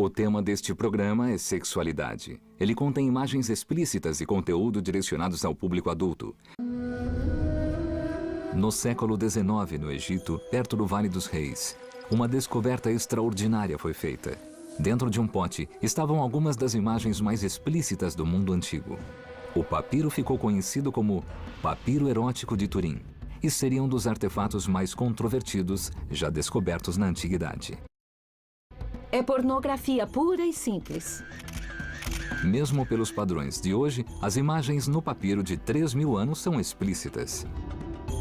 O tema deste programa é sexualidade. Ele contém imagens explícitas e conteúdo direcionados ao público adulto. No século XIX, no Egito, perto do Vale dos Reis, uma descoberta extraordinária foi feita. Dentro de um pote estavam algumas das imagens mais explícitas do mundo antigo. O papiro ficou conhecido como papiro erótico de Turim e seria um dos artefatos mais controvertidos já descobertos na antiguidade. É pornografia pura e simples. Mesmo pelos padrões de hoje, as imagens no papiro de 3.000 anos são explícitas.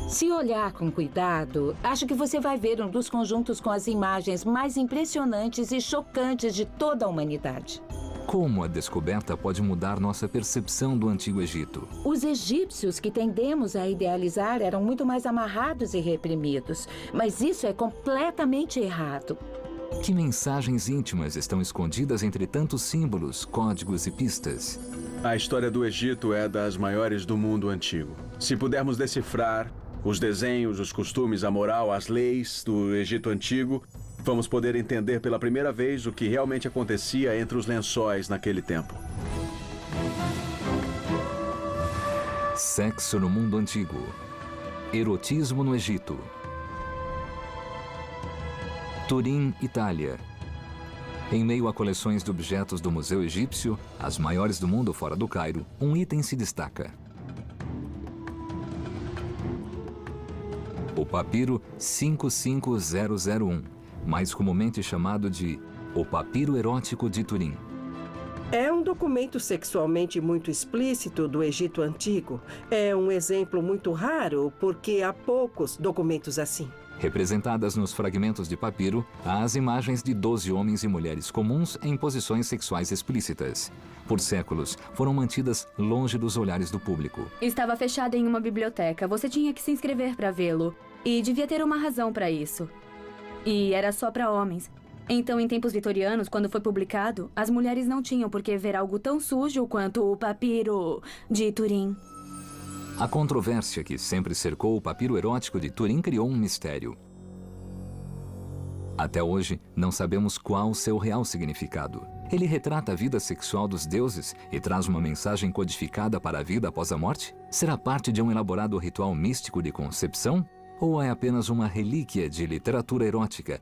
Se olhar com cuidado, acho que você vai ver um dos conjuntos com as imagens mais impressionantes e chocantes de toda a humanidade. Como a descoberta pode mudar nossa percepção do Antigo Egito? Os egípcios que tendemos a idealizar eram muito mais amarrados e reprimidos, mas isso é completamente errado. Que mensagens íntimas estão escondidas entre tantos símbolos, códigos e pistas? A história do Egito é das maiores do mundo antigo. Se pudermos decifrar os desenhos, os costumes, a moral, as leis do Egito Antigo, vamos poder entender pela primeira vez o que realmente acontecia entre os lençóis naquele tempo. Sexo no mundo antigo. Erotismo no Egito. Turim, Itália. Em meio a coleções de objetos do Museu Egípcio, as maiores do mundo fora do Cairo, um item se destaca. O papiro 55001, mais comumente chamado de o papiro erótico de Turim. É um documento sexualmente muito explícito do Egito Antigo. É um exemplo muito raro, porque há poucos documentos assim. Representadas nos fragmentos de papiro, há as imagens de 12 homens e mulheres comuns em posições sexuais explícitas. Por séculos, foram mantidas longe dos olhares do público. Estava fechado em uma biblioteca. Você tinha que se inscrever para vê-lo. E devia ter uma razão para isso. E era só para homens. Então, em tempos vitorianos, quando foi publicado, as mulheres não tinham por que ver algo tão sujo quanto o papiro de Turim. A controvérsia que sempre cercou o papiro erótico de Turim criou um mistério. Até hoje, não sabemos qual o seu real significado. Ele retrata a vida sexual dos deuses e traz uma mensagem codificada para a vida após a morte? Será parte de um elaborado ritual místico de concepção? Ou é apenas uma relíquia de literatura erótica?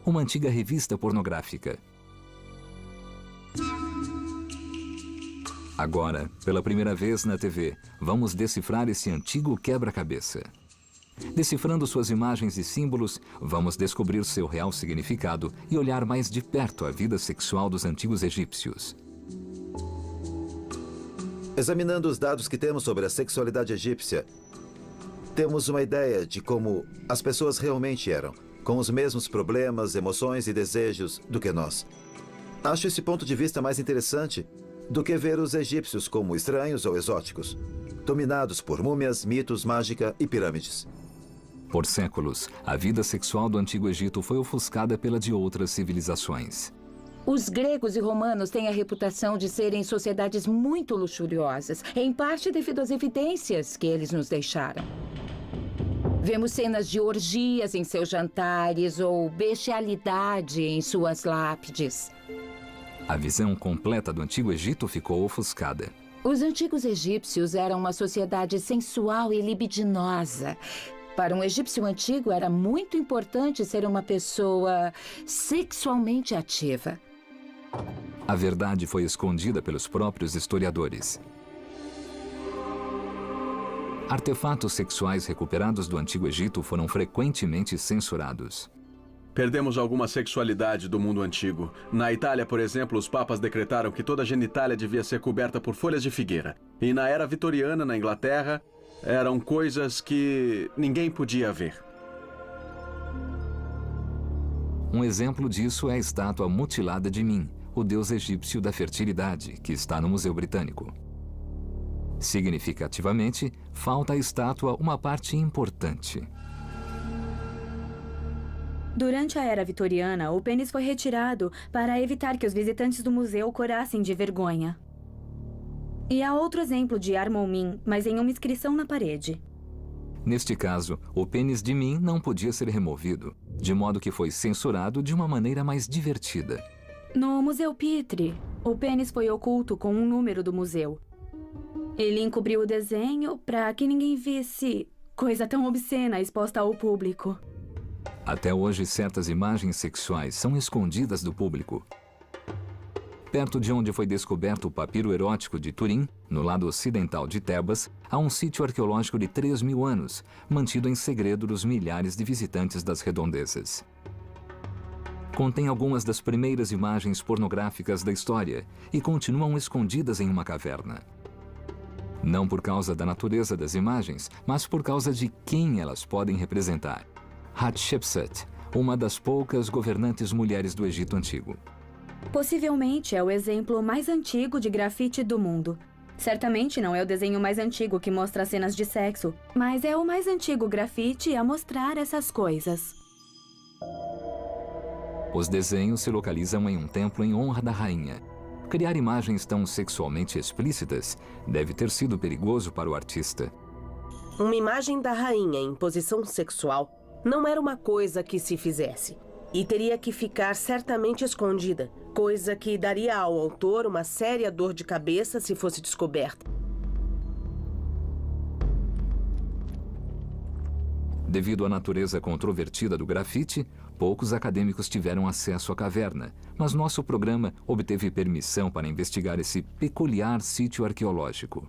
Uma antiga revista pornográfica? Agora, pela primeira vez na TV, vamos decifrar esse antigo quebra-cabeça. Decifrando suas imagens e símbolos, vamos descobrir seu real significado e olhar mais de perto a vida sexual dos antigos egípcios. Examinando os dados que temos sobre a sexualidade egípcia, temos uma ideia de como as pessoas realmente eram, com os mesmos problemas, emoções e desejos do que nós. Acho esse ponto de vista mais interessante do que ver os egípcios como estranhos ou exóticos, dominados por múmias, mitos, mágica e pirâmides. Por séculos, a vida sexual do Antigo Egito foi ofuscada pela de outras civilizações. Os gregos e romanos têm a reputação de serem sociedades muito luxuriosas, em parte devido às evidências que eles nos deixaram. Vemos cenas de orgias em seus jantares ou bestialidade em suas lápides. A visão completa do Antigo Egito ficou ofuscada. Os antigos egípcios eram uma sociedade sensual e libidinosa. Para um egípcio antigo, era muito importante ser uma pessoa sexualmente ativa. A verdade foi escondida pelos próprios historiadores. Artefatos sexuais recuperados do Antigo Egito foram frequentemente censurados. Perdemos alguma sexualidade do mundo antigo. Na Itália, por exemplo, os papas decretaram que toda a genitália devia ser coberta por folhas de figueira. E na era vitoriana, na Inglaterra, eram coisas que ninguém podia ver. Um exemplo disso é a estátua mutilada de Min, o deus egípcio da fertilidade, que está no Museu Britânico. Significativamente, falta à estátua uma parte importante. Durante a era vitoriana, o pênis foi retirado para evitar que os visitantes do museu corassem de vergonha. E há outro exemplo de Ar-Momin, mas em uma inscrição na parede. Neste caso, o pênis de Min não podia ser removido, de modo que foi censurado de uma maneira mais divertida. No Museu Pitre, o pênis foi oculto com um número do museu. Ele encobriu o desenho para que ninguém visse coisa tão obscena exposta ao público. Até hoje, certas imagens sexuais são escondidas do público. Perto de onde foi descoberto o papiro erótico de Turim, no lado ocidental de Tebas, há um sítio arqueológico de 3.000 anos, mantido em segredo dos milhares de visitantes das redondezas. Contém algumas das primeiras imagens pornográficas da história e continuam escondidas em uma caverna. Não por causa da natureza das imagens, mas por causa de quem elas podem representar. Hatshepsut, uma das poucas governantes mulheres do Egito Antigo. Possivelmente é o exemplo mais antigo de grafite do mundo. Certamente não é o desenho mais antigo que mostra cenas de sexo, mas é o mais antigo grafite a mostrar essas coisas. Os desenhos se localizam em um templo em honra da rainha. Criar imagens tão sexualmente explícitas deve ter sido perigoso para o artista. Uma imagem da rainha em posição sexual não era uma coisa que se fizesse. E teria que ficar certamente escondida, coisa que daria ao autor uma séria dor de cabeça se fosse descoberta. Devido à natureza controvertida do grafite, poucos acadêmicos tiveram acesso à caverna, mas nosso programa obteve permissão para investigar esse peculiar sítio arqueológico.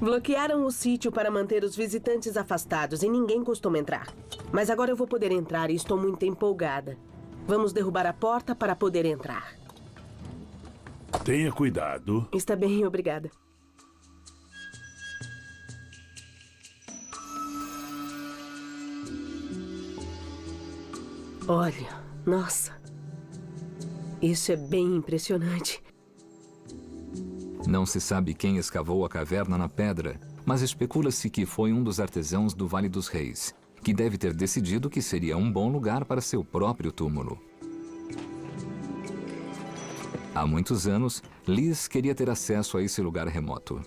Bloquearam o sítio para manter os visitantes afastados e ninguém costuma entrar. Mas agora eu vou poder entrar e estou muito empolgada. Vamos derrubar a porta para poder entrar. Tenha cuidado. Está bem, obrigada. Olha, nossa. Isso é bem impressionante. Não se sabe quem escavou a caverna na pedra, mas especula-se que foi um dos artesãos do Vale dos Reis, que deve ter decidido que seria um bom lugar para seu próprio túmulo. Há muitos anos, Liz queria ter acesso a esse lugar remoto.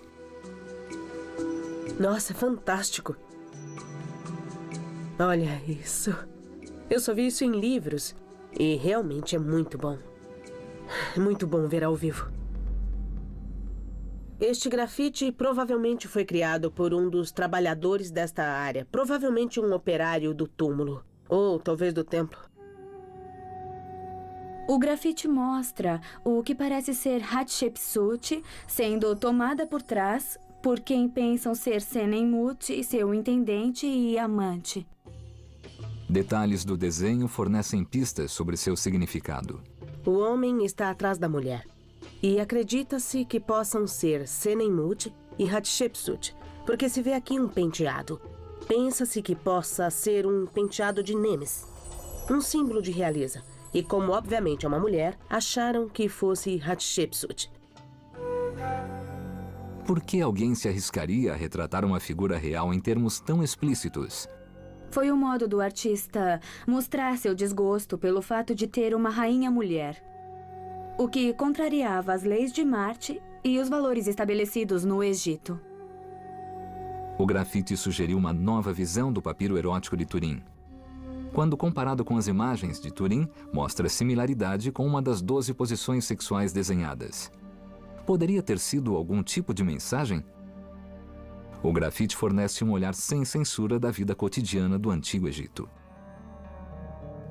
Nossa, fantástico. Olha isso. Eu só vi isso em livros e realmente é muito bom. Muito bom ver ao vivo. Este grafite provavelmente foi criado por um dos trabalhadores desta área, provavelmente um operário do túmulo, ou talvez do templo. O grafite mostra o que parece ser Hatshepsut sendo tomada por trás por quem pensam ser Senenmut, seu intendente e amante. Detalhes do desenho fornecem pistas sobre seu significado. O homem está atrás da mulher. E acredita-se que possam ser Senenmut e Hatshepsut, porque se vê aqui um penteado. Pensa-se que possa ser um penteado de Nemes, um símbolo de realeza. E como obviamente é uma mulher, acharam que fosse Hatshepsut. Por que alguém se arriscaria a retratar uma figura real em termos tão explícitos? Foi o modo do artista mostrar seu desgosto pelo fato de ter uma rainha mulher, o que contrariava as leis de Marte e os valores estabelecidos no Egito. O grafite sugeriu uma nova visão do papiro erótico de Turim. Quando comparado com as imagens de Turim, mostra similaridade com uma das 12 posições sexuais desenhadas. Poderia ter sido algum tipo de mensagem? O grafite fornece um olhar sem censura da vida cotidiana do Antigo Egito.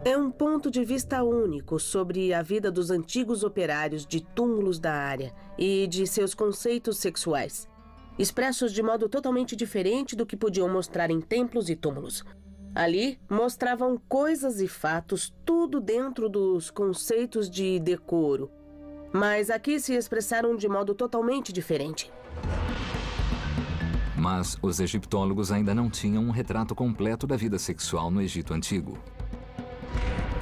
É um ponto de vista único sobre a vida dos antigos operários de túmulos da área e de seus conceitos sexuais, expressos de modo totalmente diferente do que podiam mostrar em templos e túmulos. Ali, mostravam coisas e fatos, tudo dentro dos conceitos de decoro. Mas aqui se expressaram de modo totalmente diferente. Mas os egiptólogos ainda não tinham um retrato completo da vida sexual no Egito Antigo.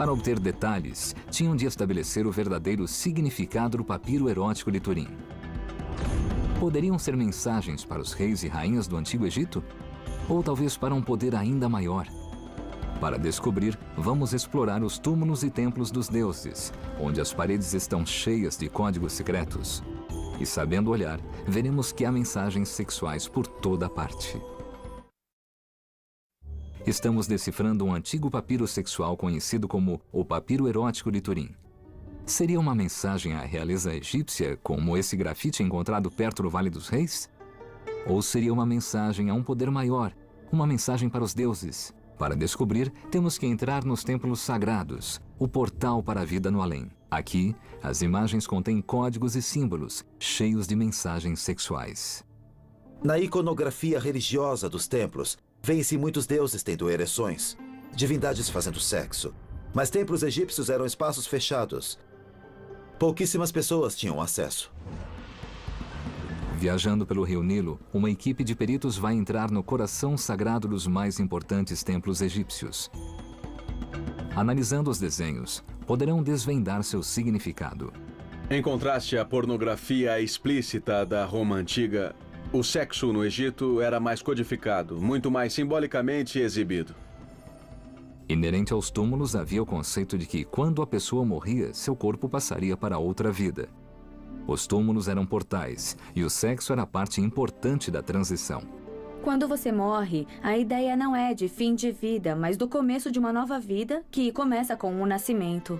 Para obter detalhes, tinham de estabelecer o verdadeiro significado do papiro erótico de Turim. Poderiam ser mensagens para os reis e rainhas do Antigo Egito? Ou talvez para um poder ainda maior? Para descobrir, vamos explorar os túmulos e templos dos deuses, onde as paredes estão cheias de códigos secretos. E sabendo olhar, veremos que há mensagens sexuais por toda parte. Estamos decifrando um antigo papiro sexual conhecido como o Papiro Erótico de Turim. Seria uma mensagem à realeza egípcia, como esse grafite encontrado perto do Vale dos Reis? Ou seria uma mensagem a um poder maior, uma mensagem para os deuses? Para descobrir, temos que entrar nos templos sagrados, o portal para a vida no além. Aqui, as imagens contêm códigos e símbolos, cheios de mensagens sexuais. Na iconografia religiosa dos templos, vê-se muitos deuses tendo ereções, divindades fazendo sexo. Mas templos egípcios eram espaços fechados. Pouquíssimas pessoas tinham acesso. Viajando pelo Rio Nilo, uma equipe de peritos vai entrar no coração sagrado dos mais importantes templos egípcios. Analisando os desenhos, poderão desvendar seu significado. Em contraste à pornografia explícita da Roma antiga, o sexo no Egito era mais codificado, muito mais simbolicamente exibido. Inerente aos túmulos havia o conceito de que, quando a pessoa morria, seu corpo passaria para outra vida. Os túmulos eram portais, e o sexo era parte importante da transição. Quando você morre, a ideia não é de fim de vida, mas do começo de uma nova vida que começa com um nascimento.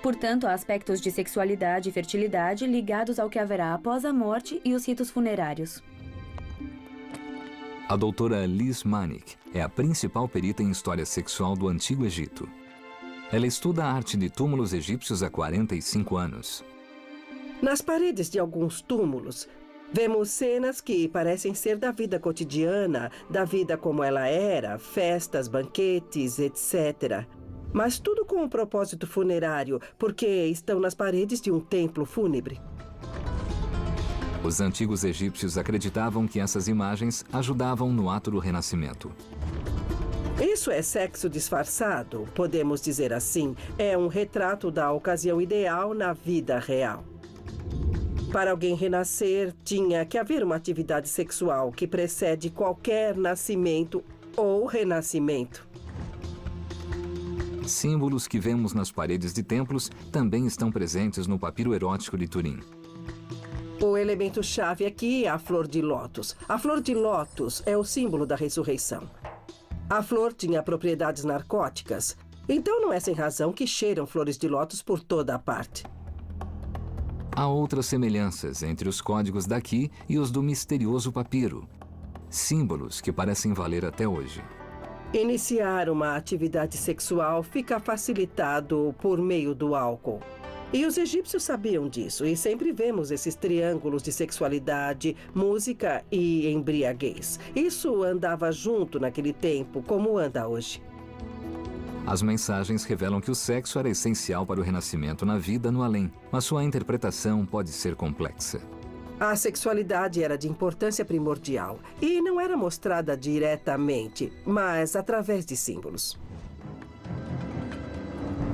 Portanto, há aspectos de sexualidade e fertilidade ligados ao que haverá após a morte e os ritos funerários. A doutora Liz Manik é a principal perita em história sexual do Antigo Egito. Ela estuda a arte de túmulos egípcios há 45 anos. Nas paredes de alguns túmulos, vemos cenas que parecem ser da vida cotidiana, da vida como ela era, festas, banquetes, etc. Mas tudo com um propósito funerário, porque estão nas paredes de um templo fúnebre. Os antigos egípcios acreditavam que essas imagens ajudavam no ato do renascimento. Isso é sexo disfarçado, podemos dizer assim. É um retrato da ocasião ideal na vida real. Para alguém renascer, tinha que haver uma atividade sexual que precede qualquer nascimento ou renascimento. Símbolos que vemos nas paredes de templos também estão presentes no Papiro Erótico de Turim. O elemento-chave aqui é a flor de lótus. A flor de lótus é o símbolo da ressurreição. A flor tinha propriedades narcóticas, então não é sem razão que cheiram flores de lótus por toda a parte. Há outras semelhanças entre os códigos daqui e os do misterioso papiro. Símbolos que parecem valer até hoje. Iniciar uma atividade sexual fica facilitado por meio do álcool. E os egípcios sabiam disso, e sempre vemos esses triângulos de sexualidade, música e embriaguez. Isso andava junto naquele tempo, como anda hoje. As mensagens revelam que o sexo era essencial para o renascimento na vida no além, mas sua interpretação pode ser complexa. A sexualidade era de importância primordial e não era mostrada diretamente, mas através de símbolos.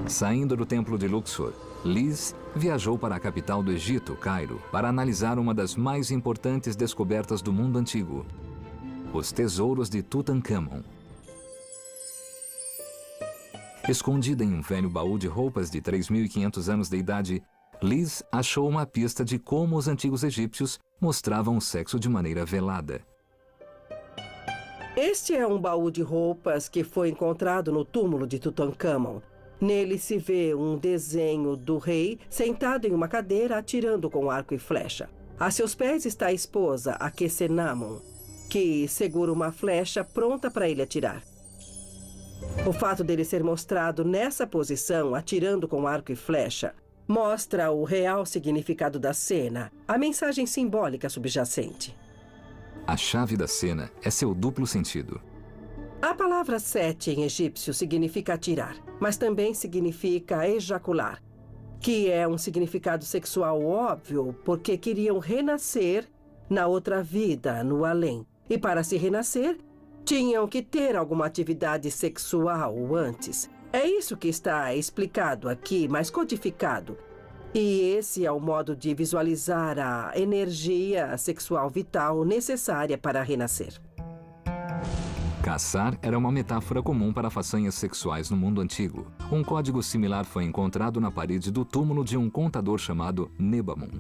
Saindo do templo de Luxor, Liz viajou para a capital do Egito, Cairo, para analisar uma das mais importantes descobertas do mundo antigo: os tesouros de Tutankhamon. Escondida em um velho baú de roupas de 3.500 anos de idade, Liz achou uma pista de como os antigos egípcios mostravam o sexo de maneira velada. Este é um baú de roupas que foi encontrado no túmulo de Tutankhamon. Nele se vê um desenho do rei sentado em uma cadeira atirando com arco e flecha. A seus pés está a esposa, Akhenaten, que segura uma flecha pronta para ele atirar. O fato dele ser mostrado nessa posição, atirando com arco e flecha, mostra o real significado da cena, a mensagem simbólica subjacente. A chave da cena é seu duplo sentido. A palavra sete em egípcio significa atirar, mas também significa ejacular, que é um significado sexual óbvio porque queriam renascer na outra vida, no além. E para se renascer, tinham que ter alguma atividade sexual antes. É isso que está explicado aqui, mas codificado. E esse é o modo de visualizar a energia sexual vital necessária para renascer. Caçar era uma metáfora comum para façanhas sexuais no mundo antigo. Um código similar foi encontrado na parede do túmulo de um contador chamado Nebamon.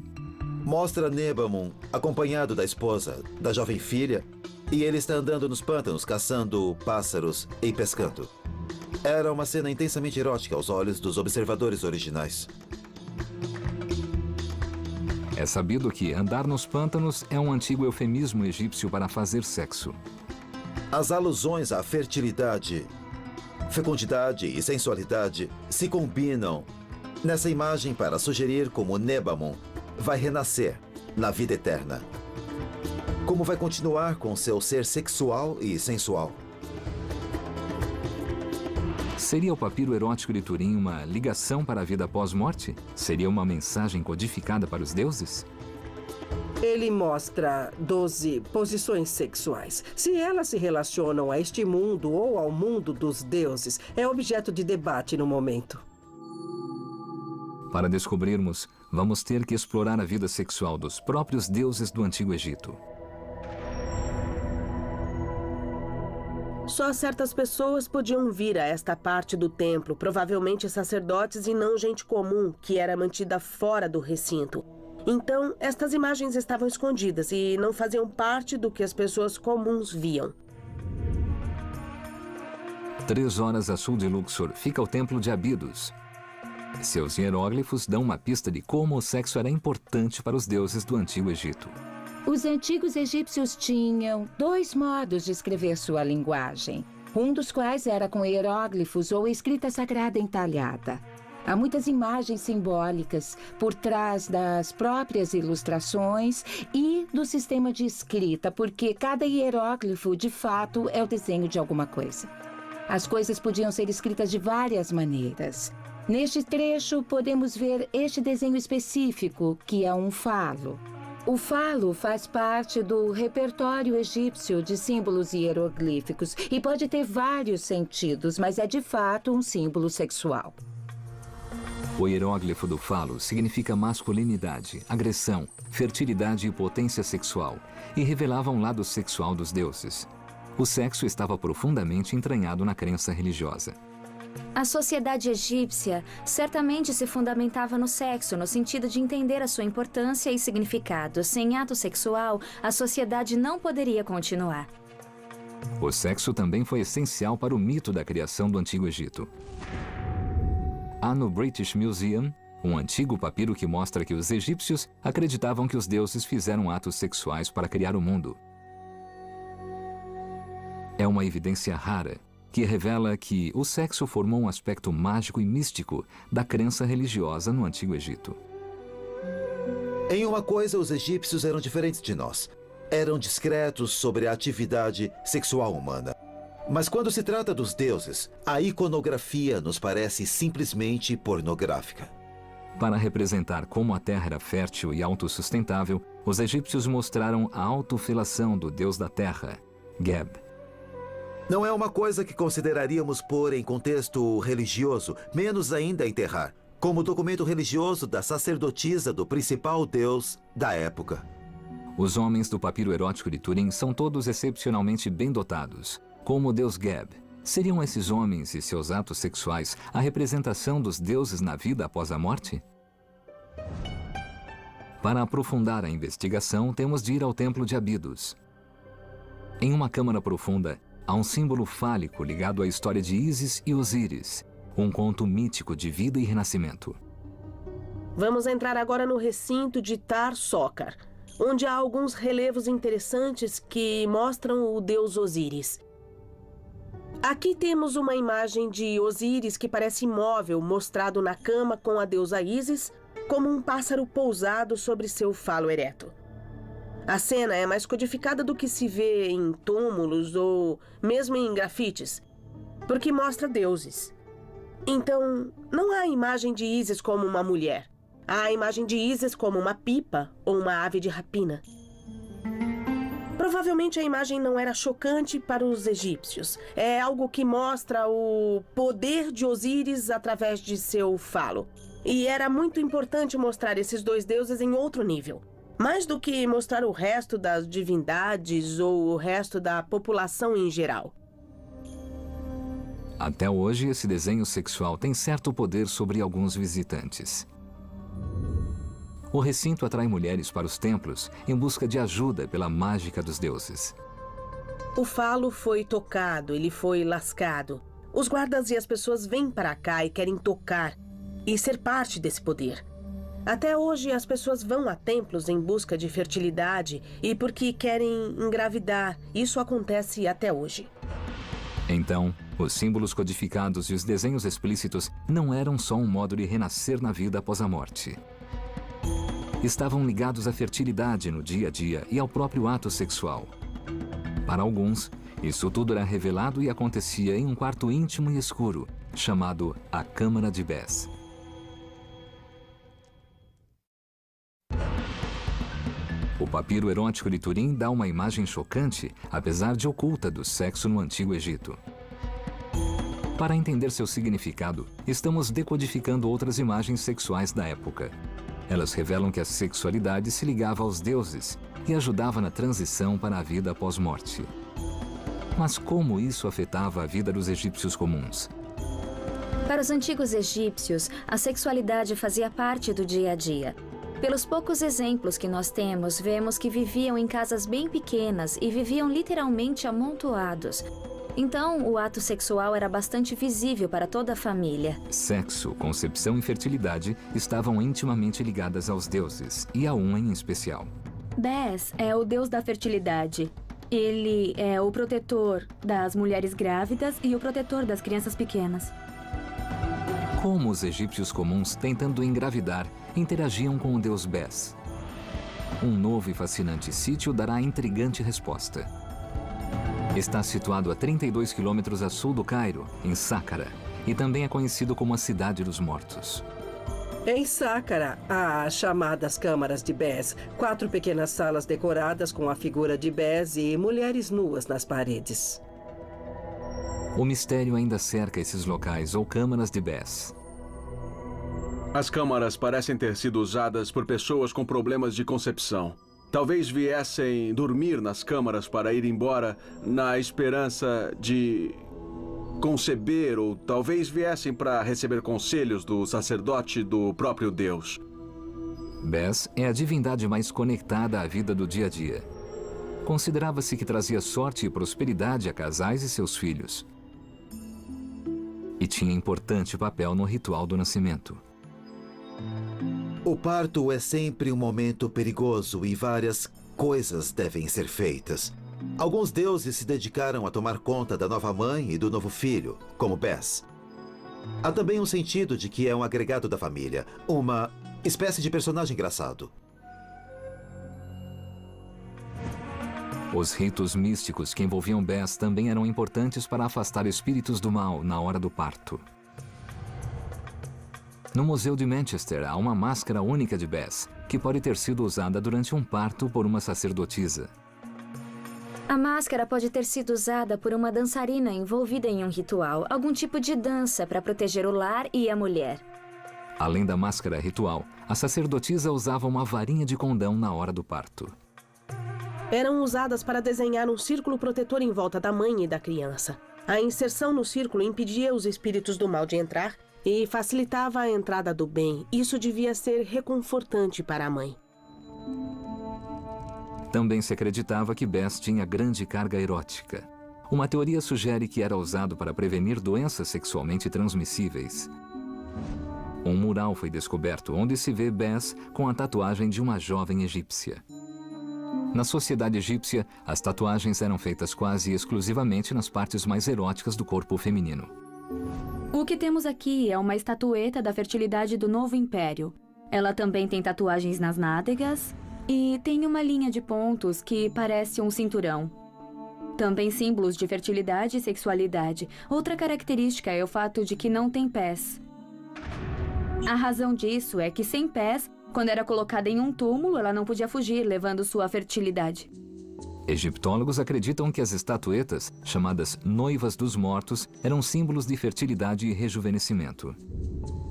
Mostra Nebamun acompanhado da esposa, da jovem filha, e ele está andando nos pântanos, caçando pássaros e pescando. Era uma cena intensamente erótica aos olhos dos observadores originais. É sabido que andar nos pântanos é um antigo eufemismo egípcio para fazer sexo. As alusões à fertilidade, fecundidade e sensualidade se combinam nessa imagem para sugerir como Nebamun vai renascer na vida eterna. Como vai continuar com seu ser sexual e sensual. Seria o papiro erótico de Turim uma ligação para a vida pós-morte? Seria uma mensagem codificada para os deuses? Ele mostra 12 posições sexuais. Se elas se relacionam a este mundo ou ao mundo dos deuses, é objeto de debate no momento. Para descobrirmos, vamos ter que explorar a vida sexual dos próprios deuses do Antigo Egito. Só certas pessoas podiam vir a esta parte do templo, provavelmente sacerdotes e não gente comum, que era mantida fora do recinto. Então, estas imagens estavam escondidas e não faziam parte do que as pessoas comuns viam. 3 horas a sul de Luxor fica o Templo de Abidos. Seus hieróglifos dão uma pista de como o sexo era importante para os deuses do Antigo Egito. Os antigos egípcios tinham 2 modos de escrever sua linguagem, um dos quais era com hieróglifos ou escrita sagrada entalhada. Há muitas imagens simbólicas por trás das próprias ilustrações e do sistema de escrita, porque cada hieróglifo, de fato, é o desenho de alguma coisa. As coisas podiam ser escritas de várias maneiras. Neste trecho, podemos ver este desenho específico, que é um falo. O falo faz parte do repertório egípcio de símbolos hieroglíficos e pode ter vários sentidos, mas é de fato um símbolo sexual. O hieróglifo do falo significa masculinidade, agressão, fertilidade e potência sexual, e revelava um lado sexual dos deuses. O sexo estava profundamente entranhado na crença religiosa. A sociedade egípcia certamente se fundamentava no sexo, no sentido de entender a sua importância e significado. Sem ato sexual, a sociedade não poderia continuar. O sexo também foi essencial para o mito da criação do Antigo Egito. Há no British Museum um antigo papiro que mostra que os egípcios acreditavam que os deuses fizeram atos sexuais para criar o mundo. É uma evidência rara que revela que o sexo formou um aspecto mágico e místico da crença religiosa no Antigo Egito. Em uma coisa, os egípcios eram diferentes de nós. Eram discretos sobre a atividade sexual humana. Mas quando se trata dos deuses, a iconografia nos parece simplesmente pornográfica. Para representar como a terra era fértil e autossustentável, os egípcios mostraram a autofelação do deus da terra, Geb. Não é uma coisa que consideraríamos pôr em contexto religioso, menos ainda enterrar, como documento religioso da sacerdotisa do principal deus da época. Os homens do papiro erótico de Turim são todos excepcionalmente bem dotados, como o deus Geb. Seriam esses homens e seus atos sexuais a representação dos deuses na vida após a morte? Para aprofundar a investigação, temos de ir ao Templo de Abidos. Em uma câmara profunda, há um símbolo fálico ligado à história de Ísis e Osíris, um conto mítico de vida e renascimento. Vamos entrar agora no recinto de Tar-Sokar, onde há alguns relevos interessantes que mostram o deus Osíris. Aqui temos uma imagem de Osíris que parece imóvel, mostrado na cama com a deusa Ísis, como um pássaro pousado sobre seu falo ereto. A cena é mais codificada do que se vê em túmulos ou mesmo em grafites, porque mostra deuses. Então, não há a imagem de Ísis como uma mulher. Há a imagem de Ísis como uma pipa ou uma ave de rapina. Provavelmente a imagem não era chocante para os egípcios. É algo que mostra o poder de Osíris através de seu falo. E era muito importante mostrar esses dois deuses em outro nível. Mais do que mostrar o resto das divindades ou o resto da população em geral. Até hoje, esse desenho sexual tem certo poder sobre alguns visitantes. O recinto atrai mulheres para os templos em busca de ajuda pela mágica dos deuses. O falo foi tocado, ele foi lascado. Os guardas e as pessoas vêm para cá e querem tocar e ser parte desse poder. Até hoje, as pessoas vão a templos em busca de fertilidade e porque querem engravidar. Isso acontece até hoje. Então, os símbolos codificados e os desenhos explícitos não eram só um modo de renascer na vida após a morte. Estavam ligados à fertilidade no dia a dia e ao próprio ato sexual. Para alguns, isso tudo era revelado e acontecia em um quarto íntimo e escuro, chamado a Câmara de Bes. O papiro erótico de Turim dá uma imagem chocante, apesar de oculta, do sexo no Antigo Egito. Para entender seu significado, estamos decodificando outras imagens sexuais da época. Elas revelam que a sexualidade se ligava aos deuses e ajudava na transição para a vida após morte. Mas como isso afetava a vida dos egípcios comuns? Para os antigos egípcios, a sexualidade fazia parte do dia a dia. Pelos poucos exemplos que nós temos, vemos que viviam em casas bem pequenas e viviam literalmente amontoados. Então, o ato sexual era bastante visível para toda a família. Sexo, concepção e fertilidade estavam intimamente ligadas aos deuses, e a um em especial. Bes é o deus da fertilidade. Ele é o protetor das mulheres grávidas e o protetor das crianças pequenas. Como os egípcios comuns, tentando engravidar, interagiam com o deus Bes? Um novo e fascinante sítio dará a intrigante resposta. Está situado a 32 quilômetros a sul do Cairo, em Sácara, e também é conhecido como a Cidade dos Mortos. Em Sácara, há as chamadas câmaras de Bes, 4 pequenas salas decoradas com a figura de Bes e mulheres nuas nas paredes. O mistério ainda cerca esses locais ou câmaras de Bes. As câmaras parecem ter sido usadas por pessoas com problemas de concepção. Talvez viessem dormir nas câmaras para ir embora na esperança de conceber, ou talvez viessem para receber conselhos do sacerdote do próprio Deus. Bes é a divindade mais conectada à vida do dia a dia. Considerava-se que trazia sorte e prosperidade a casais e seus filhos. E tinha importante papel no ritual do nascimento. O parto é sempre um momento perigoso e várias coisas devem ser feitas. Alguns deuses se dedicaram a tomar conta da nova mãe e do novo filho, como Bes. Há também um sentido de que é um agregado da família, uma espécie de personagem engraçado. Os ritos místicos que envolviam Bes também eram importantes para afastar espíritos do mal na hora do parto. No Museu de Manchester há uma máscara única de Bes, que pode ter sido usada durante um parto por uma sacerdotisa. A máscara pode ter sido usada por uma dançarina envolvida em um ritual, algum tipo de dança para proteger o lar e a mulher. Além da máscara ritual, a sacerdotisa usava uma varinha de condão na hora do parto. Eram usadas para desenhar um círculo protetor em volta da mãe e da criança. A inserção no círculo impedia os espíritos do mal de entrar e facilitava a entrada do bem. Isso devia ser reconfortante para a mãe. Também se acreditava que Bes tinha grande carga erótica. Uma teoria sugere que era usado para prevenir doenças sexualmente transmissíveis. Um mural foi descoberto onde se vê Bes com a tatuagem de uma jovem egípcia. Na sociedade egípcia, as tatuagens eram feitas quase exclusivamente nas partes mais eróticas do corpo feminino. O que temos aqui é uma estatueta da fertilidade do Novo Império. Ela também tem tatuagens nas nádegas e tem uma linha de pontos que parece um cinturão. Também símbolos de fertilidade e sexualidade. Outra característica é o fato de que não tem pés. A razão disso é que sem pés, quando era colocada em um túmulo, ela não podia fugir, levando sua fertilidade. Egiptólogos acreditam que as estatuetas, chamadas noivas dos mortos, eram símbolos de fertilidade e rejuvenescimento.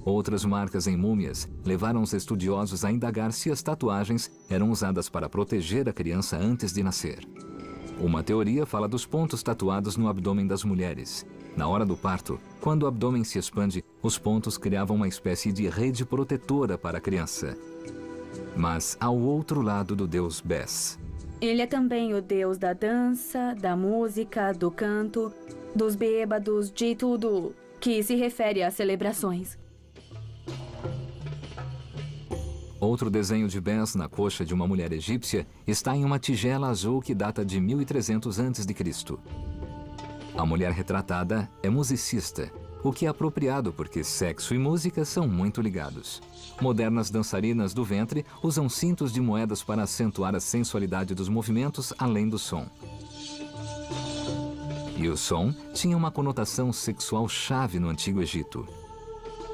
Outras marcas em múmias levaram os estudiosos a indagar se as tatuagens eram usadas para proteger a criança antes de nascer. Uma teoria fala dos pontos tatuados no abdômen das mulheres. Na hora do parto, quando o abdômen se expande, os pontos criavam uma espécie de rede protetora para a criança. mas ao outro lado do deus Bes. Ele é também o deus da dança, da música, do canto, dos bêbados, de tudo que se refere às celebrações. Outro desenho de Bes na coxa de uma mulher egípcia está em uma tigela azul que data de 1300 a.C. A mulher retratada é musicista, o que é apropriado porque sexo e música são muito ligados. Modernas dançarinas do ventre usam cintos de moedas para acentuar a sensualidade dos movimentos além do som. E o som tinha uma conotação sexual chave no Antigo Egito.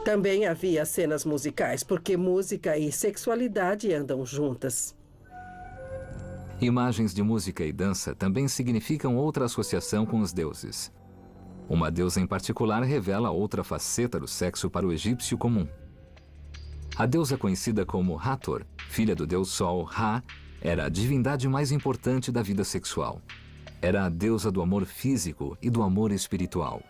Também havia cenas musicais, porque música e sexualidade andam juntas. Imagens de música e dança também significam outra associação com os deuses. Uma deusa em particular revela outra faceta do sexo para o egípcio comum. A deusa conhecida como Hathor, filha do deus Sol Ra, era a divindade mais importante da vida sexual. Era a deusa do amor físico e do amor espiritual.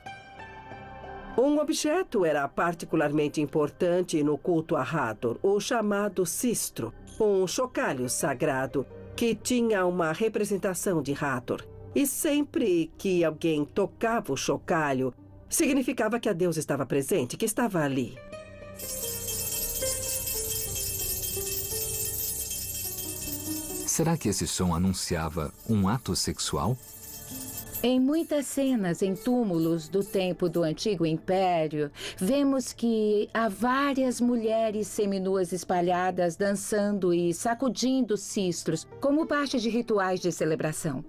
Um objeto era particularmente importante no culto a Hathor, o chamado sistro, um chocalho sagrado que tinha uma representação de Hathor. E sempre que alguém tocava o chocalho, significava que a deusa estava presente, que estava ali. Será que esse som anunciava um ato sexual? Em muitas cenas em túmulos do tempo do Antigo Império, vemos que há várias mulheres seminuas espalhadas dançando e sacudindo cistros, como parte de rituais de celebração.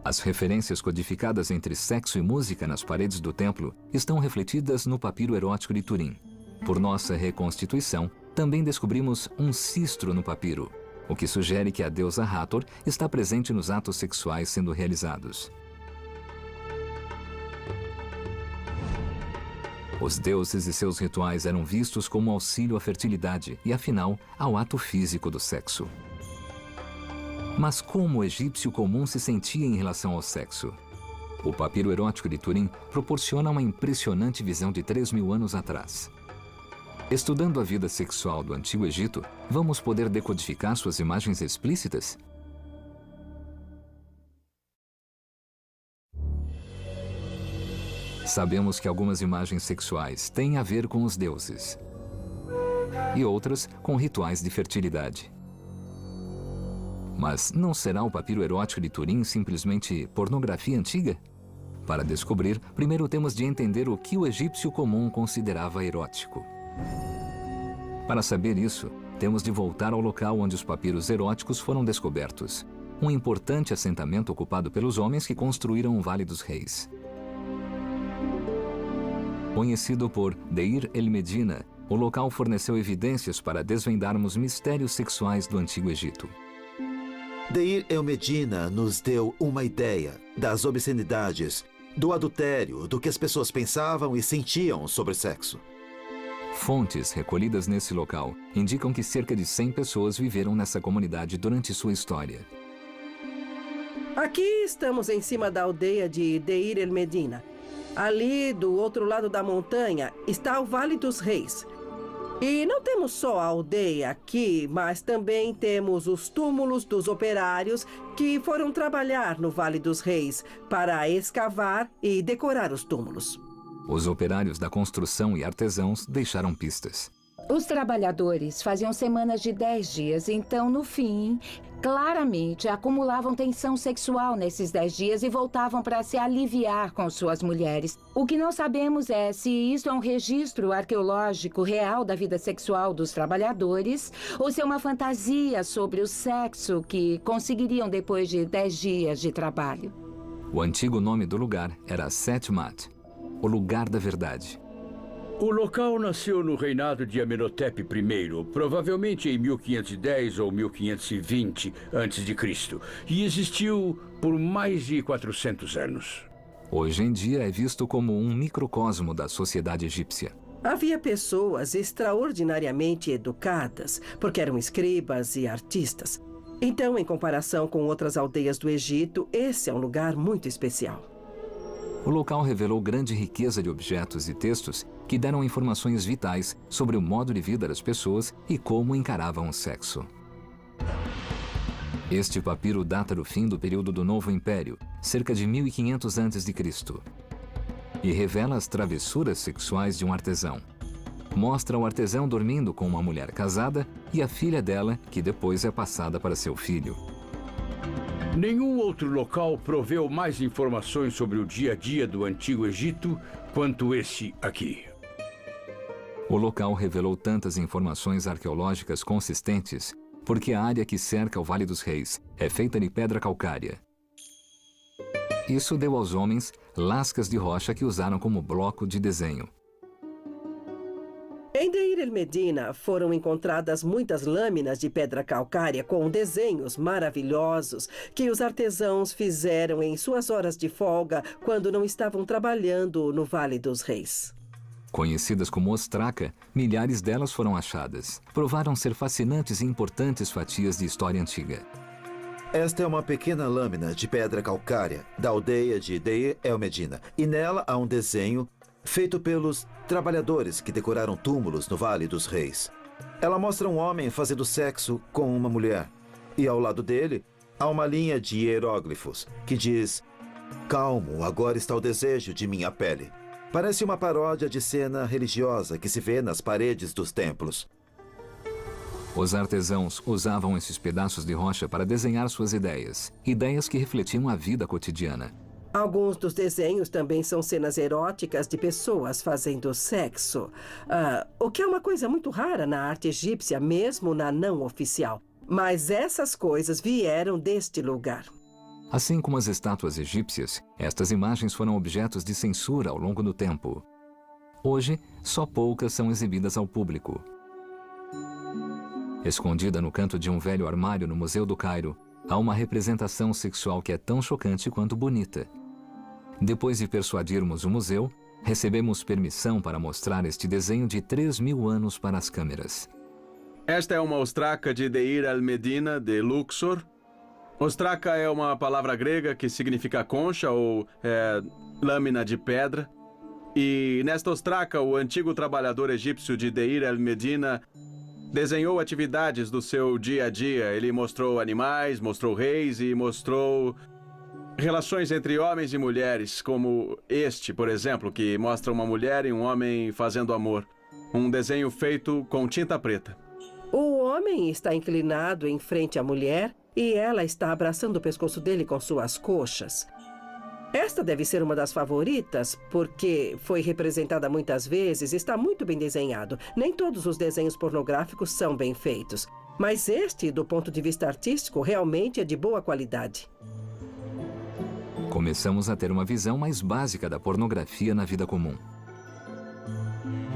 As referências codificadas entre sexo e música nas paredes do templo estão refletidas no papiro erótico de Turim. Por nossa reconstituição, também descobrimos um cistro no papiro, o que sugere que a deusa Hathor está presente nos atos sexuais sendo realizados. Os deuses e seus rituais eram vistos como auxílio à fertilidade e, afinal, ao ato físico do sexo. Mas como o egípcio comum se sentia em relação ao sexo? O papiro erótico de Turim proporciona uma impressionante visão de 3.000 anos atrás. Estudando a vida sexual do Antigo Egito, vamos poder decodificar suas imagens explícitas? Sabemos que algumas imagens sexuais têm a ver com os deuses e outras com rituais de fertilidade. Mas não será o papiro erótico de Turim simplesmente pornografia antiga? Para descobrir, primeiro temos de entender o que o egípcio comum considerava erótico. Para saber isso, temos de voltar ao local onde os papiros eróticos foram descobertos, um importante assentamento ocupado pelos homens que construíram o Vale dos Reis. Conhecido por Deir el-Medina, o local forneceu evidências para desvendarmos mistérios sexuais do Antigo Egito. Deir el-Medina nos deu uma ideia das obscenidades, do adultério, do que as pessoas pensavam e sentiam sobre sexo. Fontes recolhidas nesse local indicam que cerca de 100 pessoas viveram nessa comunidade durante sua história. Aqui estamos em cima da aldeia de Deir el-Medina. Ali, do outro lado da montanha, está o Vale dos Reis. E não temos só a aldeia aqui, mas também temos os túmulos dos operários que foram trabalhar no Vale dos Reis para escavar e decorar os túmulos. Os operários da construção e artesãos deixaram pistas. Os trabalhadores faziam semanas de 10 dias, então, no fim, claramente acumulavam tensão sexual nesses 10 dias e voltavam para se aliviar com suas mulheres. O que não sabemos é se isso é um registro arqueológico real da vida sexual dos trabalhadores ou se é uma fantasia sobre o sexo que conseguiriam depois de 10 dias de trabalho. O antigo nome do lugar era Setmat, o lugar da verdade. O local nasceu no reinado de Amenhotep I, provavelmente em 1510 ou 1520 a.C., e existiu por mais de 400 anos. Hoje em dia é visto como um microcosmo da sociedade egípcia. Havia pessoas extraordinariamente educadas, porque eram escribas e artistas. Então, em comparação com outras aldeias do Egito, esse é um lugar muito especial. O local revelou grande riqueza de objetos e textos que deram informações vitais sobre o modo de vida das pessoas e como encaravam o sexo. Este papiro data do fim do período do Novo Império, cerca de 1500 a.C., e revela as travessuras sexuais de um artesão. Mostra o artesão dormindo com uma mulher casada e a filha dela, que depois é passada para seu filho. Nenhum outro local proveu mais informações sobre o dia a dia do Antigo Egito quanto esse aqui. O local revelou tantas informações arqueológicas consistentes porque a área que cerca o Vale dos Reis é feita de pedra calcária. Isso deu aos homens lascas de rocha que usaram como bloco de desenho. Em Deir el-Medina foram encontradas muitas lâminas de pedra calcária com desenhos maravilhosos que os artesãos fizeram em suas horas de folga quando não estavam trabalhando no Vale dos Reis. Conhecidas como ostraca, milhares delas foram achadas. Provaram ser fascinantes e importantes fatias de história antiga. Esta é uma pequena lâmina de pedra calcária da aldeia de Deir el-Medina e nela há um desenho feito pelos trabalhadores que decoraram túmulos no Vale dos Reis. Ela mostra um homem fazendo sexo com uma mulher. E ao lado dele, há uma linha de hieróglifos que diz: "Calmo, agora está o desejo de minha pele." Parece uma paródia de cena religiosa que se vê nas paredes dos templos. Os artesãos usavam esses pedaços de rocha para desenhar suas ideias. Ideias que refletiam a vida cotidiana. Alguns dos desenhos também são cenas eróticas de pessoas fazendo sexo. O que é uma coisa muito rara na arte egípcia, mesmo na não oficial. Mas essas coisas vieram deste lugar. Assim como as estátuas egípcias, estas imagens foram objetos de censura ao longo do tempo. Hoje, só poucas são exibidas ao público. Escondida no canto de um velho armário no Museu do Cairo, há uma representação sexual que é tão chocante quanto bonita. Depois de persuadirmos o museu, recebemos permissão para mostrar este desenho de 3.000 anos para as câmeras. Esta é uma ostraca de Deir el-Medina, de Luxor. Ostraca é uma palavra grega que significa concha ou lâmina de pedra. E nesta ostraca, o antigo trabalhador egípcio de Deir el-Medina desenhou atividades do seu dia a dia. Ele mostrou animais, mostrou reis e mostrou relações entre homens e mulheres, como este, por exemplo, que mostra uma mulher e um homem fazendo amor. Um desenho feito com tinta preta. O homem está inclinado em frente à mulher e ela está abraçando o pescoço dele com suas coxas. Esta deve ser uma das favoritas, porque foi representada muitas vezes e está muito bem desenhado. Nem todos os desenhos pornográficos são bem feitos, mas este, do ponto de vista artístico, realmente é de boa qualidade. Começamos a ter uma visão mais básica da pornografia na vida comum.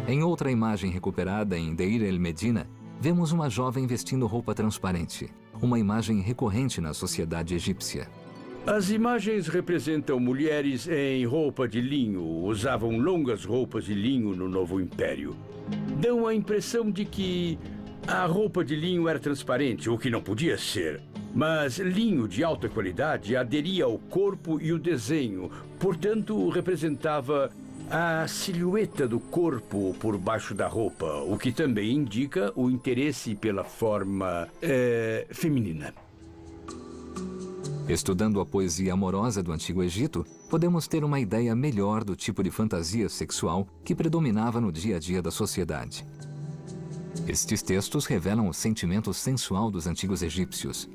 Em outra imagem recuperada em Deir el-Medina, vemos uma jovem vestindo roupa transparente, uma imagem recorrente na sociedade egípcia. As imagens representam mulheres em roupa de linho, usavam longas roupas de linho no Novo Império. Dão a impressão de que a roupa de linho era transparente, o que não podia ser. Mas linho de alta qualidade aderia ao corpo e o desenho, portanto representava a silhueta do corpo por baixo da roupa, o que também indica o interesse pela forma feminina. Estudando a poesia amorosa do Antigo Egito, podemos ter uma ideia melhor do tipo de fantasia sexual que predominava no dia a dia da sociedade. Estes textos revelam o sentimento sensual dos antigos egípcios.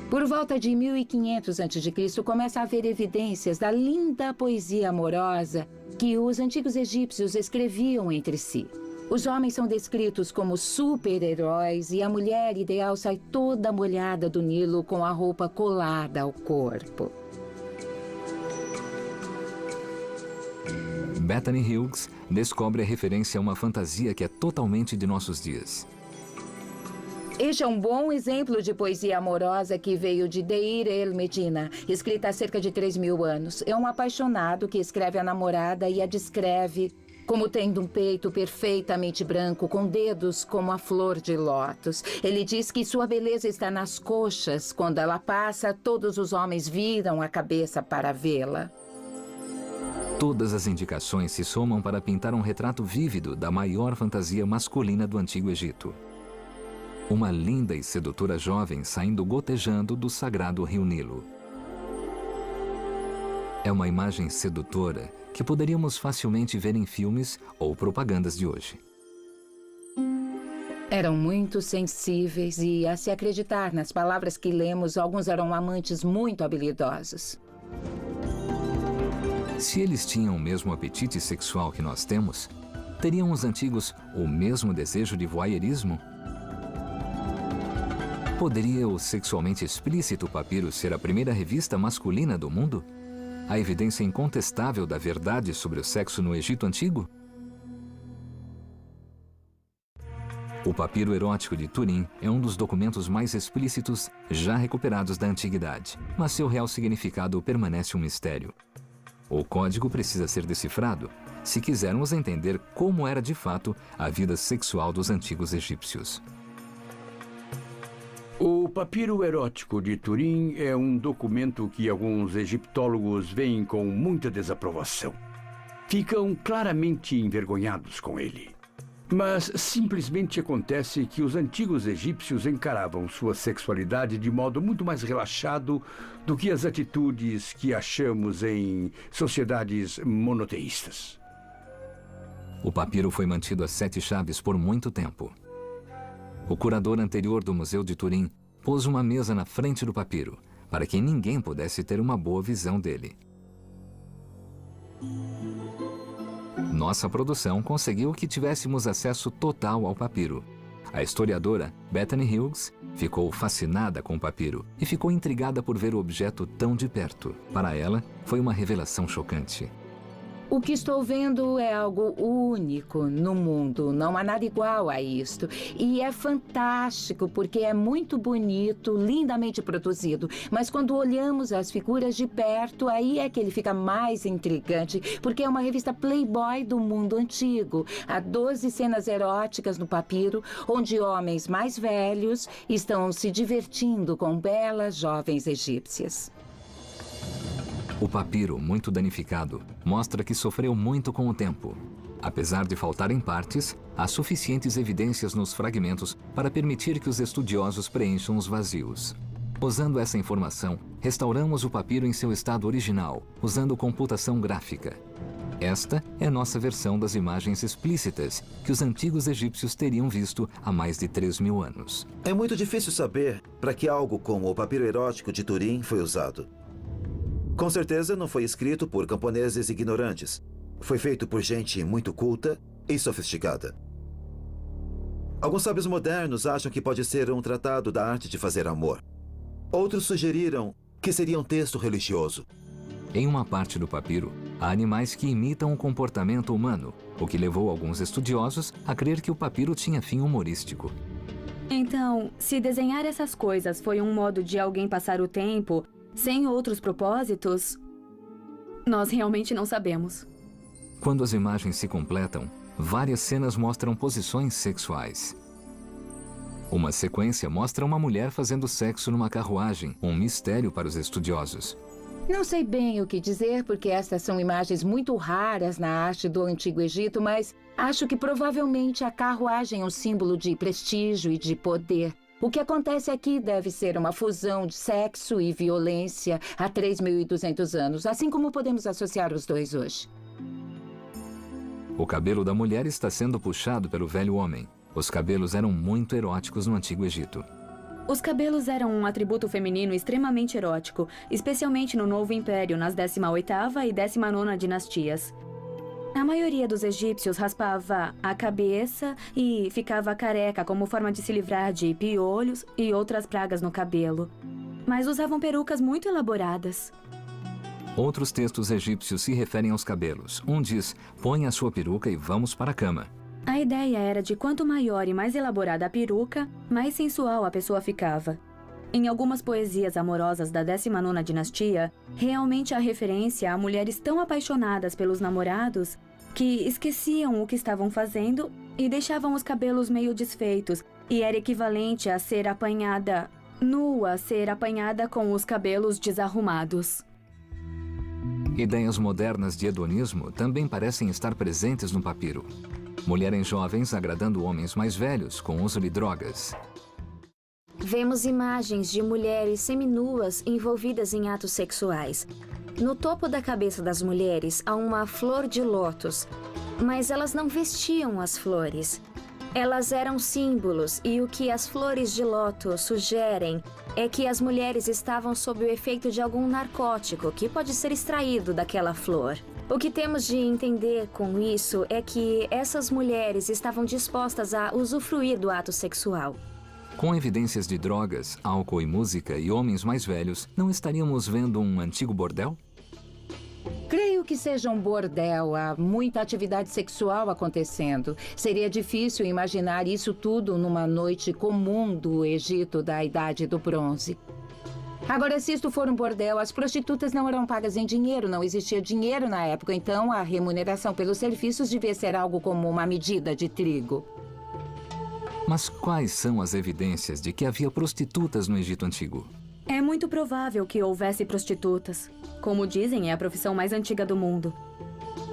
Por volta de 1500 a.C., começa a haver evidências da linda poesia amorosa que os antigos egípcios escreviam entre si. Os homens são descritos como super-heróis e a mulher ideal sai toda molhada do Nilo com a roupa colada ao corpo. Bethany Hughes descobre a referência a uma fantasia que é totalmente de nossos dias. Este é um bom exemplo de poesia amorosa que veio de Deir el-Medina, escrita há cerca de 3.000 anos. É um apaixonado que escreve a namorada e a descreve como tendo um peito perfeitamente branco, com dedos como a flor de lótus. Ele diz que sua beleza está nas coxas. Quando ela passa, todos os homens viram a cabeça para vê-la. Todas as indicações se somam para pintar um retrato vívido da maior fantasia masculina do Antigo Egito. Uma linda e sedutora jovem saindo gotejando do sagrado rio Nilo. É uma imagem sedutora que poderíamos facilmente ver em filmes ou propagandas de hoje. Eram muito sensíveis e, a se acreditar nas palavras que lemos, alguns eram amantes muito habilidosos. Se eles tinham o mesmo apetite sexual que nós temos, teriam os antigos o mesmo desejo de voyeurismo? Poderia o sexualmente explícito papiro ser a primeira revista masculina do mundo? A evidência incontestável da verdade sobre o sexo no Egito Antigo? O papiro erótico de Turim é um dos documentos mais explícitos já recuperados da antiguidade, mas seu real significado permanece um mistério. O código precisa ser decifrado se quisermos entender como era de fato a vida sexual dos antigos egípcios. O papiro erótico de Turim é um documento que alguns egiptólogos veem com muita desaprovação. Ficam claramente envergonhados com ele. Mas simplesmente acontece que os antigos egípcios encaravam sua sexualidade de modo muito mais relaxado do que as atitudes que achamos em sociedades monoteístas. O papiro foi mantido a 7 chaves por muito tempo. O curador anterior do Museu de Turim pôs uma mesa na frente do papiro, para que ninguém pudesse ter uma boa visão dele. Nossa produção conseguiu que tivéssemos acesso total ao papiro. A historiadora Bethany Hughes ficou fascinada com o papiro e ficou intrigada por ver o objeto tão de perto. Para ela, foi uma revelação chocante. O que estou vendo é algo único no mundo. Não há nada igual a isto. E é fantástico porque é muito bonito, lindamente produzido. Mas quando olhamos as figuras de perto, aí é que ele fica mais intrigante, porque é uma revista Playboy do mundo antigo. Há 12 cenas eróticas no papiro, onde homens mais velhos estão se divertindo com belas jovens egípcias. O papiro, muito danificado, mostra que sofreu muito com o tempo. Apesar de faltarem partes, há suficientes evidências nos fragmentos para permitir que os estudiosos preencham os vazios. Usando essa informação, restauramos o papiro em seu estado original, usando computação gráfica. Esta é nossa versão das imagens explícitas que os antigos egípcios teriam visto há mais de 3.000 anos. É muito difícil saber para que algo como o papiro erótico de Turim foi usado. Com certeza não foi escrito por camponeses ignorantes. Foi feito por gente muito culta e sofisticada. Alguns sábios modernos acham que pode ser um tratado da arte de fazer amor. Outros sugeriram que seria um texto religioso. Em uma parte do papiro, há animais que imitam o comportamento humano, o que levou alguns estudiosos a crer que o papiro tinha fim humorístico. Então, se desenhar essas coisas foi um modo de alguém passar o tempo sem outros propósitos, nós realmente não sabemos. Quando as imagens se completam, várias cenas mostram posições sexuais. Uma sequência mostra uma mulher fazendo sexo numa carruagem, um mistério para os estudiosos. Não sei bem o que dizer, porque estas são imagens muito raras na arte do Antigo Egito, mas acho que provavelmente a carruagem é um símbolo de prestígio e de poder. O que acontece aqui deve ser uma fusão de sexo e violência há 3.200 anos, assim como podemos associar os dois hoje. O cabelo da mulher está sendo puxado pelo velho homem. Os cabelos eram muito eróticos no Antigo Egito. Os cabelos eram um atributo feminino extremamente erótico, especialmente no Novo Império, nas 18ª e 19ª dinastias. A maioria dos egípcios raspava a cabeça e ficava careca como forma de se livrar de piolhos e outras pragas no cabelo. Mas usavam perucas muito elaboradas. Outros textos egípcios se referem aos cabelos. Um diz, põe a sua peruca e vamos para a cama. A ideia era de quanto maior e mais elaborada a peruca, mais sensual a pessoa ficava. Em algumas poesias amorosas da 19ª dinastia, realmente há referência a mulheres tão apaixonadas pelos namorados que esqueciam o que estavam fazendo e deixavam os cabelos meio desfeitos, e era equivalente a ser apanhada nua, ser apanhada com os cabelos desarrumados. Ideias modernas de hedonismo também parecem estar presentes no papiro. Mulheres jovens agradando homens mais velhos com uso de drogas. Vemos imagens de mulheres seminuas envolvidas em atos sexuais. No topo da cabeça das mulheres há uma flor de lótus, mas elas não vestiam as flores. Elas eram símbolos, e o que as flores de lótus sugerem é que as mulheres estavam sob o efeito de algum narcótico que pode ser extraído daquela flor. O que temos de entender com isso é que essas mulheres estavam dispostas a usufruir do ato sexual. Com evidências de drogas, álcool e música e homens mais velhos, não estaríamos vendo um antigo bordel? Creio que seja um bordel. Há muita atividade sexual acontecendo. Seria difícil imaginar isso tudo numa noite comum do Egito da Idade do Bronze. Agora, se isto for um bordel, as prostitutas não eram pagas em dinheiro, não existia dinheiro na época, então a remuneração pelos serviços devia ser algo como uma medida de trigo. Mas quais são as evidências de que havia prostitutas no Egito Antigo? É muito provável que houvesse prostitutas. Como dizem, é a profissão mais antiga do mundo.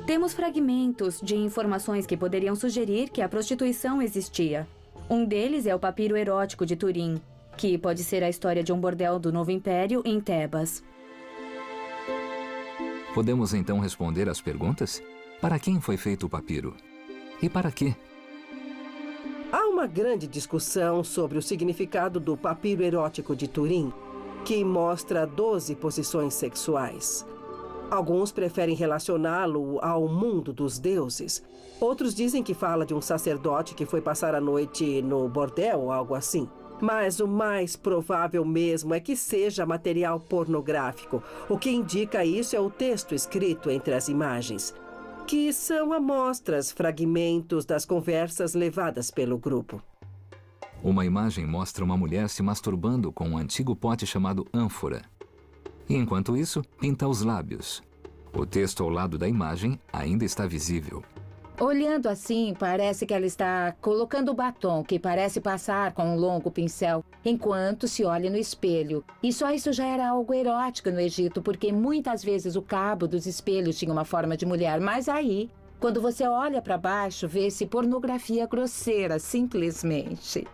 Temos fragmentos de informações que poderiam sugerir que a prostituição existia. Um deles é o papiro erótico de Turim, que pode ser a história de um bordel do Novo Império em Tebas. Podemos então responder às perguntas? Para quem foi feito o papiro? E para quê? Há uma grande discussão sobre o significado do papiro erótico de Turim, que mostra 12 posições sexuais. Alguns preferem relacioná-lo ao mundo dos deuses. Outros dizem que fala de um sacerdote que foi passar a noite no bordel ou algo assim. Mas o mais provável mesmo é que seja material pornográfico. O que indica isso é o texto escrito entre as imagens, que são amostras, fragmentos das conversas levadas pelo grupo. Uma imagem mostra uma mulher se masturbando com um antigo pote chamado ânfora. E enquanto isso, pinta os lábios. O texto ao lado da imagem ainda está visível. Olhando assim, parece que ela está colocando batom, que parece passar com um longo pincel, enquanto se olha no espelho. E só isso já era algo erótico no Egito, porque muitas vezes o cabo dos espelhos tinha uma forma de mulher. Mas aí, quando você olha para baixo, vê-se pornografia grosseira, simplesmente.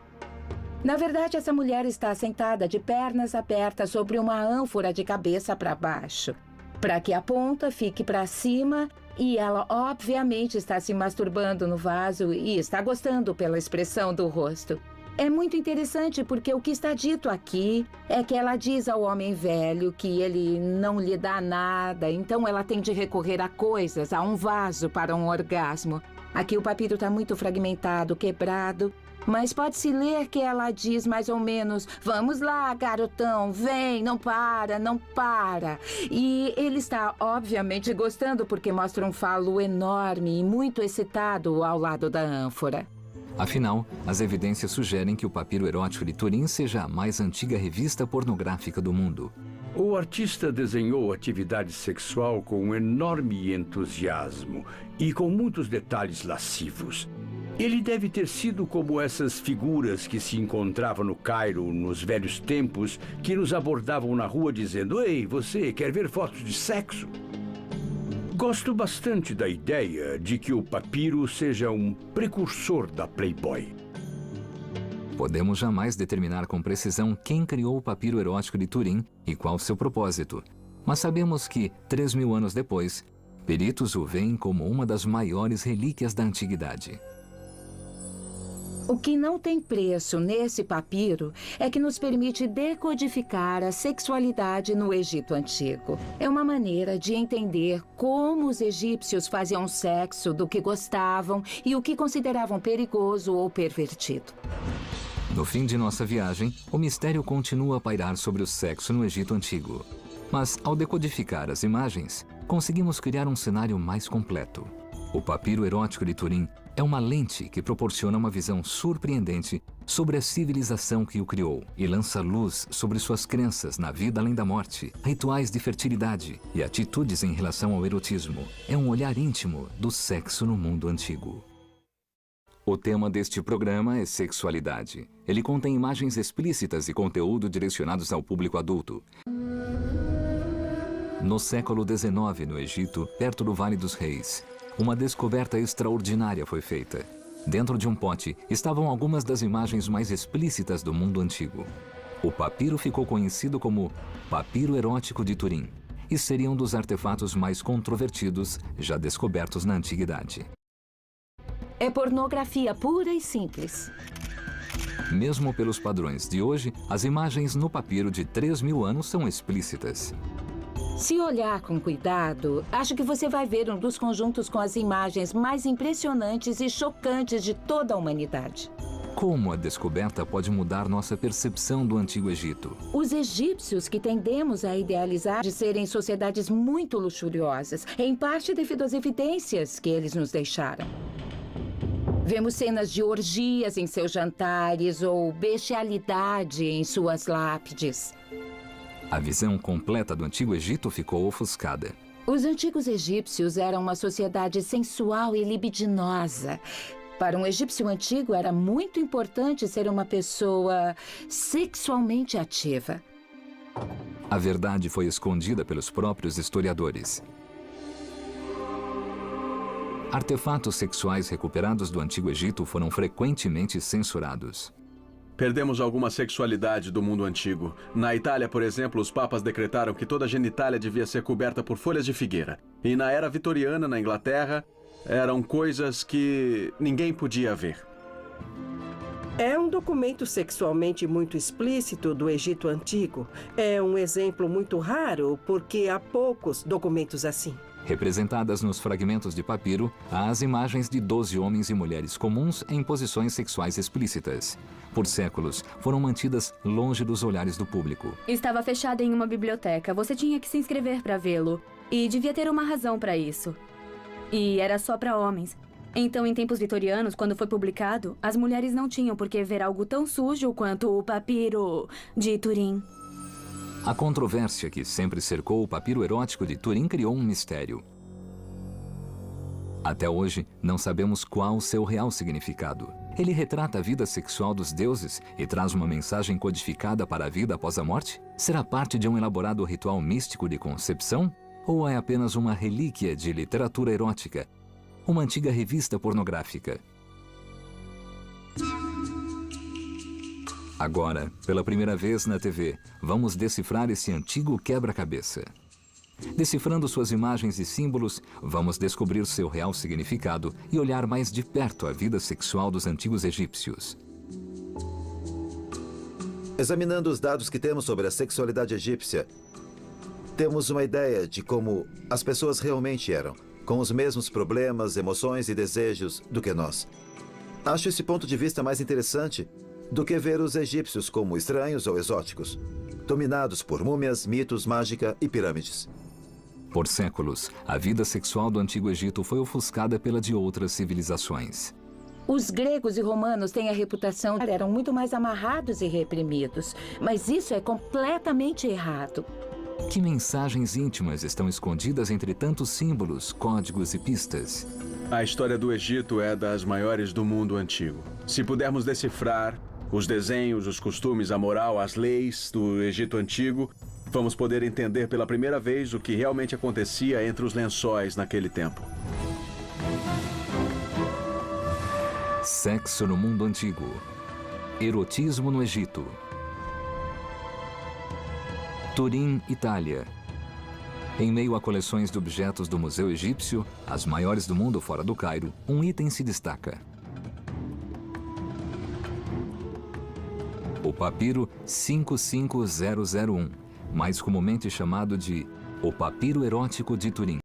Na verdade, essa mulher está sentada de pernas abertas sobre uma ânfora de cabeça para baixo, para que a ponta fique para cima. E ela, obviamente, está se masturbando no vaso e está gostando pela expressão do rosto. É muito interessante porque o que está dito aqui é que ela diz ao homem velho que ele não lhe dá nada, então ela tem de recorrer a coisas, a um vaso para um orgasmo. Aqui o papiro está muito fragmentado, quebrado, mas pode-se ler que ela diz mais ou menos: vamos lá, garotão, vem, não para, não para. E ele está, obviamente, gostando porque mostra um falo enorme e muito excitado ao lado da ânfora. Afinal, as evidências sugerem que o papiro erótico de Turim seja a mais antiga revista pornográfica do mundo. O artista desenhou atividade sexual com um enorme entusiasmo e com muitos detalhes lascivos. Ele deve ter sido como essas figuras que se encontravam no Cairo nos velhos tempos, que nos abordavam na rua dizendo: "Ei, você quer ver fotos de sexo?" Gosto bastante da ideia de que o papiro seja um precursor da Playboy. Podemos jamais determinar com precisão quem criou o papiro erótico de Turim e qual seu propósito. Mas sabemos que, 3.000 anos depois, peritos o veem como uma das maiores relíquias da antiguidade. O que não tem preço nesse papiro é que nos permite decodificar a sexualidade no Egito Antigo. É uma maneira de entender como os egípcios faziam sexo, do que gostavam e o que consideravam perigoso ou pervertido. No fim de nossa viagem, o mistério continua a pairar sobre o sexo no Egito Antigo. Mas, ao decodificar as imagens, conseguimos criar um cenário mais completo. O papiro erótico de Turim é uma lente que proporciona uma visão surpreendente sobre a civilização que o criou e lança luz sobre suas crenças na vida além da morte, rituais de fertilidade e atitudes em relação ao erotismo. É um olhar íntimo do sexo no mundo antigo. O tema deste programa é sexualidade. Ele contém imagens explícitas e conteúdo direcionados ao público adulto. No século XIX, no Egito, perto do Vale dos Reis, uma descoberta extraordinária foi feita. Dentro de um pote estavam algumas das imagens mais explícitas do mundo antigo. O papiro ficou conhecido como papiro erótico de Turim e seria um dos artefatos mais controvertidos já descobertos na antiguidade. É pornografia pura e simples. Mesmo pelos padrões de hoje, as imagens no papiro de 3.000 anos são explícitas. Se olhar com cuidado, acho que você vai ver um dos conjuntos com as imagens mais impressionantes e chocantes de toda a humanidade. Como a descoberta pode mudar nossa percepção do Antigo Egito? Os egípcios, que tendemos a idealizar de serem sociedades muito luxuriosas, em parte devido às evidências que eles nos deixaram. Vemos cenas de orgias em seus jantares ou bestialidade em suas lápides. A visão completa do Antigo Egito ficou ofuscada. Os antigos egípcios eram uma sociedade sensual e libidinosa. Para um egípcio antigo, era muito importante ser uma pessoa sexualmente ativa. A verdade foi escondida pelos próprios historiadores. Artefatos sexuais recuperados do Antigo Egito foram frequentemente censurados. Perdemos alguma sexualidade do mundo antigo. Na Itália, por exemplo, os papas decretaram que toda a genitália devia ser coberta por folhas de figueira. E na era vitoriana, na Inglaterra, eram coisas que ninguém podia ver. É um documento sexualmente muito explícito do Egito Antigo. É um exemplo muito raro, porque há poucos documentos assim. Representadas nos fragmentos de papiro, há as imagens de 12 homens e mulheres comuns em posições sexuais explícitas. Por séculos, foram mantidas longe dos olhares do público. Estava fechada em uma biblioteca. Você tinha que se inscrever para vê-lo. E devia ter uma razão para isso. E era só para homens. Então, em tempos vitorianos, quando foi publicado, as mulheres não tinham por que ver algo tão sujo quanto o papiro de Turim. A controvérsia que sempre cercou o papiro erótico de Turim criou um mistério. Até hoje, não sabemos qual o seu real significado. Ele retrata a vida sexual dos deuses e traz uma mensagem codificada para a vida após a morte? Será parte de um elaborado ritual místico de concepção? Ou é apenas uma relíquia de literatura erótica? Uma antiga revista pornográfica? Agora, pela primeira vez na TV, vamos decifrar esse antigo quebra-cabeça. Decifrando suas imagens e símbolos, vamos descobrir seu real significado e olhar mais de perto a vida sexual dos antigos egípcios. Examinando os dados que temos sobre a sexualidade egípcia, temos uma ideia de como as pessoas realmente eram, com os mesmos problemas, emoções e desejos do que nós. Acho esse ponto de vista mais interessante do que ver os egípcios como estranhos ou exóticos, dominados por múmias, mitos, mágica e pirâmides. Por séculos, a vida sexual do Antigo Egito foi ofuscada pela de outras civilizações. Os gregos e romanos têm a reputação de eram muito mais amarrados e reprimidos, mas isso é completamente errado. Que mensagens íntimas estão escondidas entre tantos símbolos, códigos e pistas? A história do Egito é das maiores do mundo antigo. Se pudermos decifrar os desenhos, os costumes, a moral, as leis do Egito Antigo, vamos poder entender pela primeira vez o que realmente acontecia entre os lençóis naquele tempo. Sexo no mundo antigo. Erotismo no Egito. Turim, Itália. Em meio a coleções de objetos do Museu Egípcio, as maiores do mundo fora do Cairo, um item se destaca. O papiro 55001, mais comumente chamado de o papiro erótico de Turim.